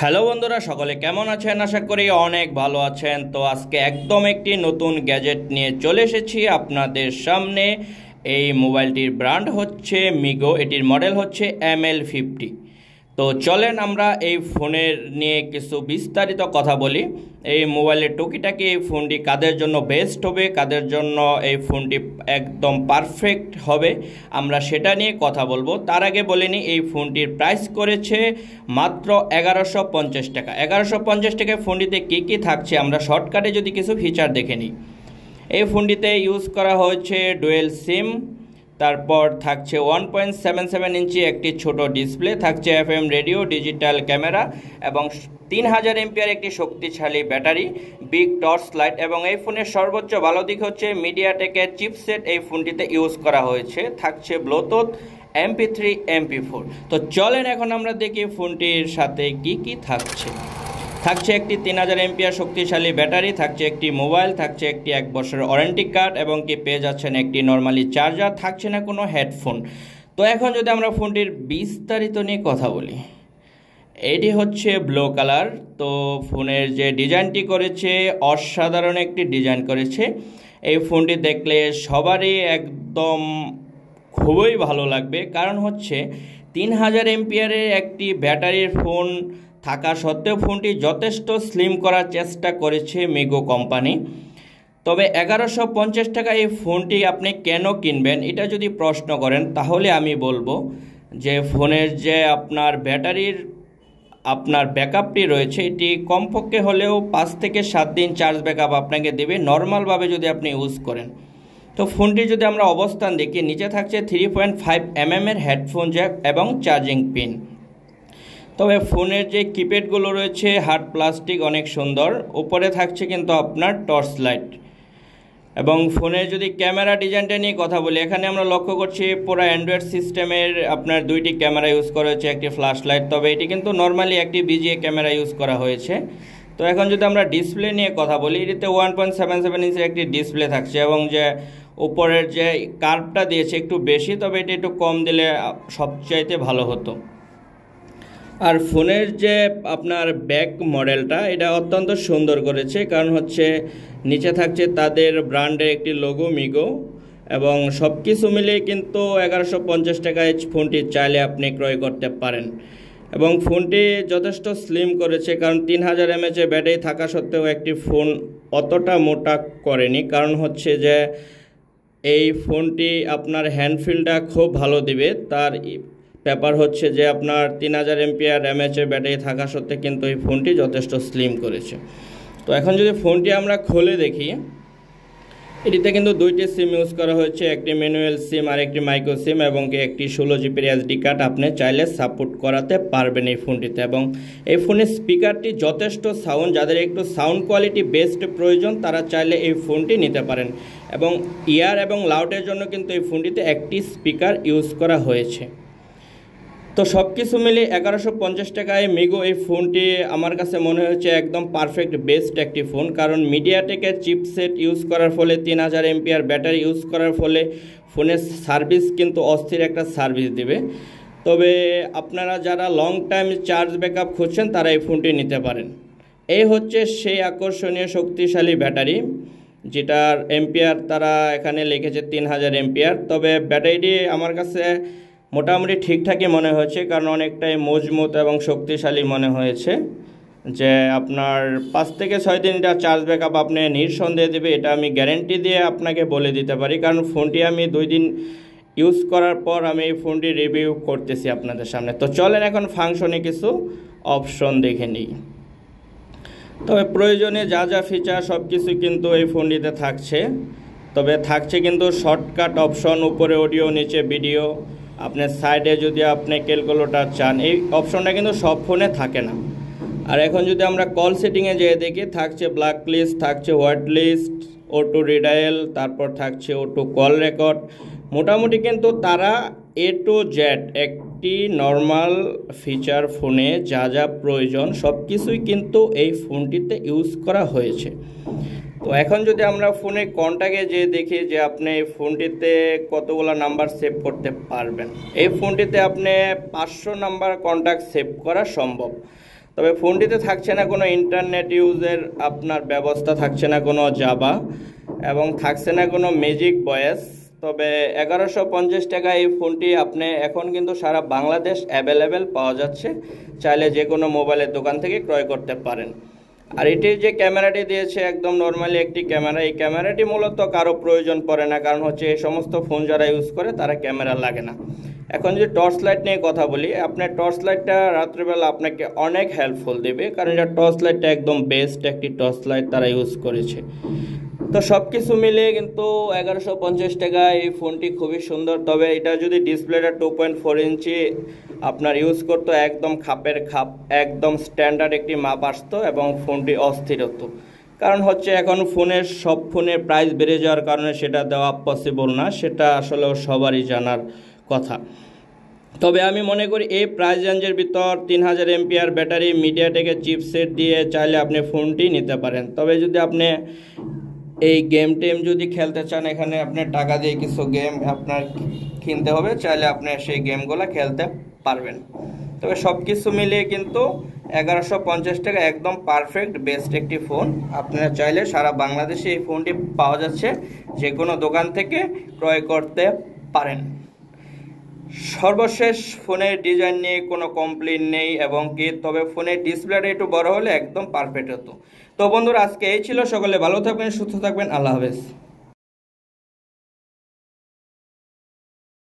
Hello বন্ধুরা, সকলে কেমন আছেন? আশা করি অনেক ভালো আছেন। তো আজকে একদম একটি নতুন গ্যাজেট নিয়ে চলে এসেছি আপনাদের সামনে। এই মোবাইলটির ব্র্যান্ড হচ্ছে মিগো, এটির মডেল হচ্ছে ML50। তো চলেন আমরা এই ফোনের নিয়ে কিছু বিস্তারিত কথা বলি। এই মোবাইলের টুকিটাকি এই ফোনটি কাদের জন্য বেস্ট হবে, কাদের জন্য এই ফোনটি একদম পারফেক্ট হবে, আমরা সেটা নিয়ে কথা বলবো। তার আগে বলে নিই, এই ফোনটির প্রাইস করেছে মাত্র 1150 টাকা। 1150 টাকায় ফোনটিতে কী কী থাকছে আমরা শর্টকাটে যদি কিছু ফিচার দেখে নিই। এই ফোনটিতে ইউজ করা হয়েছে ডুয়েল সিম, তারপর থাকছে 1.77 ইঞ্চি একটি ছোট ডিসপ্লে, থাকছে FM রেডিও, ডিজিটাল ক্যামেরা এবং 3000 এমপিআর একটি শক্তিশালী ব্যাটারি, বিগ টর্চ লাইট এবং এই ফোনের সর্বোচ্চ ভালো দিক হচ্ছে মিডিয়াটেকের চিপসেট এই ফোনটিতে ইউজ করা হয়েছে। থাকছে ব্লুটুথ, MP3, MP4। তো চলেন এখন আমরা দেখি ফোনটির সাথে কি কি থাকছে। থাকছে একটি 3000 এমপিআর শক্তিশালী ব্যাটারি, থাকছে একটি মোবাইল, থাকছে একটি 1 বছরের ওয়ারেন্টি কার্ড এবং কি পেয়ে যাচ্ছেন একটি নর্মালি চার্জার, থাকছে না কোনো হেডফোন। তো এখন যদি আমরা ফোনটির বিস্তারিত নিয়ে কথা বলি, এটি হচ্ছে ব্লু কালার। তো ফোনের যে ডিজাইনটি করেছে অসাধারণ একটি ডিজাইন করেছে। এই ফোনটি দেখলে সবারই একদম খুবই ভালো লাগবে, কারণ হচ্ছে 3000 এমপিআরের একটি ব্যাটারির ফোন থাকা সত্ত্বেও ফোনটি যথেষ্ট স্লিম করার চেষ্টা করেছে মিগো কোম্পানি। তবে 1150 টাকা এই ফোনটি আপনি কেন কিনবেন, এটা যদি প্রশ্ন করেন তাহলে আমি বলবো যে ফোনের যে আপনার ব্যাটারির ব্যাকআপটি রয়েছে, এটি কমপক্ষে হলেও 5 থেকে 7 দিন চার্জ ব্যাকআপ আপনাকে দেবে নর্মালভাবে যদি আপনি ইউজ করেন। তো ফোনটি যদি আমরা অবস্থান দেখি, নিচে থাকছে 3.5mm এর হেডফোন জ্যাক এবং চার্জিং পিন। তবে ফোনের যে কিপ্যাডগুলো রয়েছে হার্ড প্লাস্টিক, অনেক সুন্দর। উপরে থাকছে কিন্তু আপনার টর্চ লাইট। এবং ফোনের যদি ক্যামেরা ডিজাইনটা নিয়ে কথা বলি, এখানে আমরা লক্ষ্য করছি পুরো অ্যান্ড্রয়েড সিস্টেমের আপনার 2টি ক্যামেরা ইউজ করা হয়েছে, একটি ফ্ল্যাশ লাইট। তবে এটি কিন্তু নর্মালি একটি BGA ক্যামেরা ইউজ করা হয়েছে। তো এখন যদি আমরা ডিসপ্লে নিয়ে কথা বলি, এটিতে 1.77 ইঞ্চের একটি ডিসপ্লে থাকছে এবং যে উপরের যে কার্ভটা দিয়েছে একটু বেশি, তবে এটি একটু কম দিলে সবচাইতে ভালো হতো। আর ফোনের যে আপনার ব্যাক মডেলটা, এটা অত্যন্ত সুন্দর করেছে, কারণ হচ্ছে নিচে থাকছে তাদের ব্র্যান্ডের একটি লোগো মিগো এবং সব কিছু মিলিয়ে কিন্তু 1150 টাকায় ফোনটি চাইলে আপনি ক্রয় করতে পারেন। এবং ফোনটি যথেষ্ট স্লিম করেছে, কারণ 3000 mAh ব্যাটারি থাকা সত্ত্বেও একটি ফোন অতটা মোটা করেনি। কারণ হচ্ছে যে এই ফোনটি আপনার হ্যান্ডফিলটা খুব ভালো দিবে। তার ব্যাপার হচ্ছে যে আপনার 3000 mAh ব্যাটারি থাকা সত্ত্বেও কিন্তু এই ফোনটি যথেষ্ট স্লিম করেছে। তো এখন যদি ফোনটি আমরা খুলে দেখি, এটিতে কিন্তু 2টি সিম ইউজ করা হয়েছে, একটি ম্যানুয়াল সিম আর একটি মাইক্রো সিম এবং একটি 16 GB SD কার্ড আপনি চাইলে সাপোর্ট করাতে পারবেন এই ফোনটিতে। এবং এই ফোনের স্পিকারটি যথেষ্ট সাউন্ড, যাদের একটু সাউন্ড কোয়ালিটি বেস্ট প্রয়োজন তারা চাইলে এই ফোনটি নিতে পারেন। এবং ইয়ার এবং লাউডের জন্য কিন্তু এই ফোনটিতে একটি স্পিকার ইউজ করা হয়েছে। তো সব কিছু মিলে 1150 টাকায় মিগো এই ফোনটি আমার কাছে মনে হচ্ছে একদম পারফেক্ট বেস্ট একটি ফোন। কারণ মিডিয়াটেকের চিপসেট ইউজ করার ফলে 3000 mAh ব্যাটারি ইউজ করার ফলে ফোনের সার্ভিস কিন্তু অস্থির একটা সার্ভিস দিবে। তবে আপনারা যারা লং টাইম চার্জ ব্যাকআপ খুঁজছেন তারা এই ফোনটি নিতে পারেন। এই হচ্ছে সেই আকর্ষণীয় শক্তিশালী ব্যাটারি, যেটার এমপিআর তারা এখানে লিখেছে 3000 mAh। তবে ব্যাটারিটি আমার কাছে মোটামুটি ঠিকঠাকই মনে হয়েছে, কারণ অনেকটাই মজবুত এবং শক্তিশালী মনে হয়েছে। যে আপনার 5 থেকে 6 দিন এটা চার্জ ব্যাকআপ আপনি নিঃসন্দেহে দেবে, এটা আমি গ্যারেন্টি দিয়ে আপনাকে বলে দিতে পারি। কারণ ফোনটি আমি 2 দিন ইউজ করার পর আমি এই ফোনটি রিভিউ করতেছি আপনাদের সামনে। তো চলেন এখন ফাংশনে কিছু অপশন দেখে নিই। তবে প্রয়োজনে যা যা ফিচার সব কিছু কিন্তু এই ফোনটিতে থাকছে। তবে থাকছে কিন্তু শর্টকাট অপশন, উপরে অডিও, নিচে ভিডিও, আপনার সাইডে যদি আপনি ক্যালকুলেটর চান, এই অপশনটা কিন্তু সব ফোনে থাকে না। আর এখন যদি আমরা কল সেটিংয়ে যেয়ে দেখি, থাকছে ব্ল্যাক লিস্ট, থাকছে হোয়াইট লিস্ট, অটো রিডায়াল, তারপর থাকছে অটো কল রেকর্ড। মোটামুটি কিন্তু তারা A to Z একটি নর্মাল ফিচার ফোনে যা যা প্রয়োজন সব কিছুই কিন্তু এই ফোনটিতে ইউজ করা হয়েছে। তো এখন যদি আমরা ফোনে কন্ট্যাক্টে যে দেখি যে আপনি এই ফোনটিতে কতগুলো নাম্বার সেভ করতে পারবেন। এই ফোনটিতে আপনি 500 নাম্বার কন্ট্যাক্ট সেভ করা সম্ভব। তবে ফোনটিতে থাকছে না কোনো ইন্টারনেট ইউজের আপনার ব্যবস্থা, থাকছে না কোনো জাভা এবং থাকছে না কোনো ম্যাজিক ভয়েস। তবে 1150 টাকা এই ফোনটি আপনি এখন কিন্তু সারা বাংলাদেশ অ্যাভেলেবেল পাওয়া যাচ্ছে, চাইলে যে কোনো মোবাইলের দোকান থেকে ক্রয় করতে পারেন। আর এটির যে ক্যামেরাটি দিয়েছে একদম নর্মালি একটি ক্যামেরা, এই ক্যামেরাটি মূলত কারো প্রয়োজন পড়ে না, কারণ হচ্ছে এই সমস্ত ফোন যারা ইউজ করে তারা ক্যামেরা লাগে না। এখন যদি টর্চ লাইট নিয়ে কথা বলি, আপনার টর্চ লাইটটা রাত্রিবেলা আপনাকে অনেক হেল্পফুল দেবে, কারণ এটা টর্চ লাইটটা একদম বেস্ট একটি টর্চ লাইট তারা ইউজ করেছে। তো সব কিছু মিলিয়ে কিন্তু 1150 টাকা এই ফোনটি খুবই সুন্দর। তবে এটা যদি ডিসপ্লেটা 2.4 ইঞ্চি আপনার ইউজ করতো, একদম খাপের খাপ, একদম স্ট্যান্ডার্ড একটি মাপ আসতো এবং ফোনটি অস্থির হতো। কারণ হচ্ছে এখন সব ফোনের প্রাইস বেড়ে যাওয়ার কারণে সেটা দেওয়া পসিবল না, সেটা আসলে সবারই জানার কথা। তবে আমি মনে করি এই প্রাইস রেঞ্জের ভিতর 3000 এমপিআর ব্যাটারি মিডিয়াটেকের চিপসেট দিয়ে চাইলে আপনি ফোনটি নিতে পারেন। তবে যদি আপনি এই গেম টেম যদি খেলতে চান, এখানে আপনি টাকা দিয়ে কিছু গেম আপনার কিনতে হবে, চাইলে আপনি সেই গেমগুলো খেলতে পারবেন। তবে সব কিছু মিলিয়ে কিন্তু 1150 টাকা একদম পারফেক্ট বেস্ট একটি ফোন। আপনারা চাইলে সারা বাংলাদেশে এই ফোনটি পাওয়া যাচ্ছে, যে কোনো দোকান থেকে ক্রয় করতে পারেন। সর্বশেষ ফোনের ডিজাইন নিয়ে কোনো কমপ্লেন নেই এবং কি, তবে ফোনের ডিসপ্লেটা একটু বড় হলে একদম পারফেক্ট হতো। তো বন্ধুরা, আজকে এই ছিল। সকলে ভালো থাকবেন, সুস্থ থাকবেন, আল্লাহ হাফেজ।